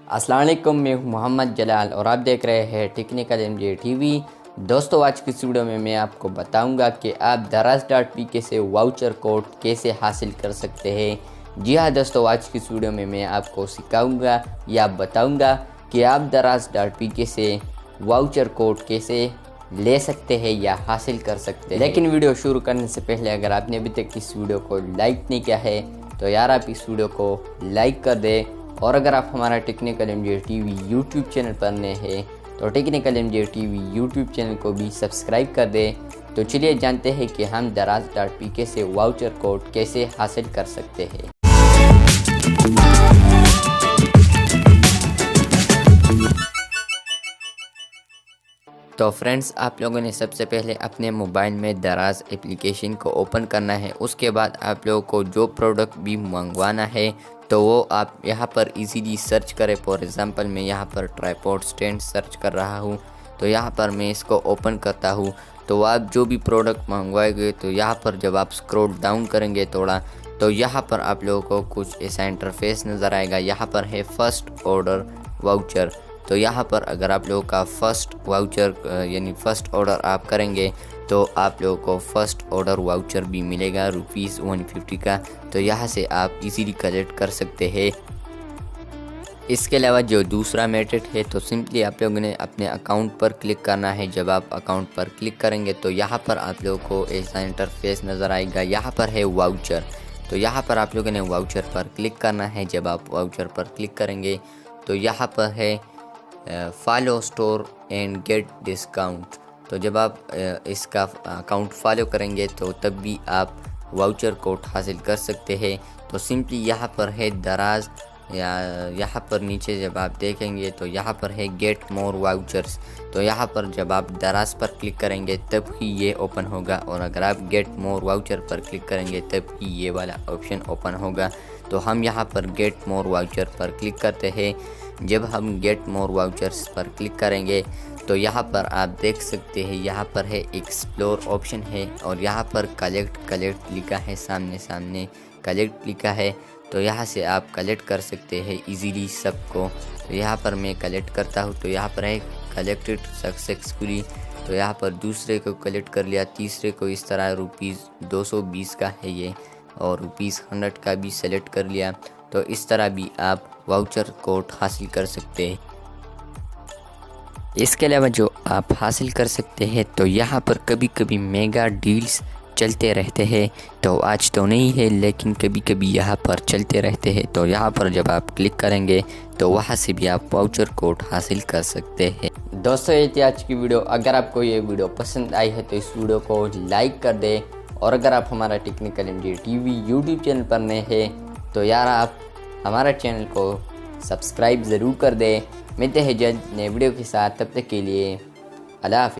अस्सलाम वालेकुम, मैं हूं मोहम्मद जलाल और आप देख रहे हैं टेक्निकल एमजे टीवी। दोस्तों, आज की इस वीडियो में मैं आपको बताऊंगा कि आप Daraz.pk से वाउचर कोड कैसे हासिल कर सकते हैं। जी हाँ दोस्तों, आज की इस वीडियो में मैं आपको सिखाऊंगा या बताऊंगा कि आप Daraz.pk से वाउचर कोड कैसे ले सकते हैं या हासिल कर सकते हैं। लेकिन वीडियो शुरू करने से पहले अगर आपने अभी तक इस वीडियो को लाइक नहीं किया है तो यार आप इस वीडियो को लाइक कर दें, और अगर आप हमारा technical MJ TV YouTube channel पर नए हैं तो technical MJ TV YouTube channel को भी सब्सक्राइब कर दें। तो चलिए जानते हैं कि हम Daraz.pk से वाउचर कोड कैसे हासिल कर सकते हैं। तो फ्रेंड्स, आप लोगों ने सबसे पहले अपने मोबाइल में दराज एप्लीकेशन को ओपन करना है। उसके बाद आप लोगों को जो प्रोडक्ट भी मंगवाना है तो वो आप यहाँ पर इजीली सर्च करें। फॉर एग्जांपल मैं यहाँ पर ट्राइपॉड स्टैंड सर्च कर रहा हूँ, तो यहाँ पर मैं इसको ओपन करता हूँ। तो आप जो भी प्रोडक्ट मंगवाएंगे तो यहाँ पर जब आप स्क्रॉल डाउन करेंगे थोड़ा तो यहाँ पर आप लोगों को कुछ ऐसा इंटरफेस नज़र आएगा। यहाँ पर है फर्स्ट ऑर्डर वाउचर। तो यहाँ पर अगर आप लोगों का फर्स्ट वाउचर यानी फ़र्स्ट ऑर्डर आप करेंगे तो आप लोगों को फ़र्स्ट ऑर्डर वाउचर भी मिलेगा ₹150 का। तो यहाँ से आप इजीली कलेक्ट कर सकते हैं। इसके अलावा जो दूसरा मेथड है तो सिंपली आप लोगों ने अपने अकाउंट पर क्लिक करना है। जब आप अकाउंट पर क्लिक करेंगे तो यहाँ पर आप लोगों को ऐसा इंटरफेस नज़र आएगा। यहाँ पर है वाउचर। तो यहाँ पर आप लोगों ने वाउचर पर क्लिक करना है। जब आप वाउचर पर क्लिक करेंगे तो यहाँ पर है follow store and get discount. तो जब आप इसका अकाउंट फॉलो करेंगे तो तब भी आप वाउचर कोड हासिल कर सकते हैं। तो सिंपली यहाँ पर है दराज, या यहाँ पर नीचे जब आप देखेंगे तो यहाँ पर है गेट मोर वाउचर्स। तो यहाँ पर जब आप दराज पर क्लिक करेंगे तब ही ये ओपन होगा, और अगर आप गेट मोर वाउचर पर क्लिक करेंगे तब ही ये वाला ऑप्शन ओपन होगा। तो हम यहाँ पर गेट मोर वाउचर पर क्लिक करते हैं। जब हम गेट मोर वाउचर्स पर क्लिक करेंगे तो यहाँ पर आप देख सकते हैं, यहाँ पर है एक्सप्लोर ऑप्शन है और यहाँ पर कलेक्ट लिखा है, सामने कलेक्ट लिखा है। तो यहाँ से आप कलेक्ट कर सकते हैं इजीली सबको। तो यहाँ पर मैं कलेक्ट करता हूँ। तो यहाँ पर है कलेक्टेड सक्सेसफुली। तो यहाँ पर दूसरे को कलेक्ट कर लिया, तीसरे को इस तरह ₹220 का है ये, और ₹100 का भी सेलेक्ट कर लिया। तो इस तरह भी आप वाउचर कोड हासिल कर सकते हैं। इसके अलावा जो आप हासिल कर सकते हैं तो यहाँ पर कभी कभी मेगा डील्स चलते रहते हैं। तो आज तो नहीं है लेकिन कभी कभी यहाँ पर चलते रहते हैं। तो यहाँ पर जब आप क्लिक करेंगे तो वहाँ से भी आप वाउचर कोड हासिल कर सकते हैं। दोस्तों, ये थी आज की वीडियो। अगर आपको ये वीडियो पसंद आई है तो इस वीडियो को लाइक कर दें, और अगर आप हमारा technical MJ TV YouTube channel पर नए हैं तो यार आप हमारा चैनल को सब्सक्राइब ज़रूर कर दें। मिलते हैं जल्द नए वीडियो के साथ, तब तक के लिए अल्लाह हाफ़िज़।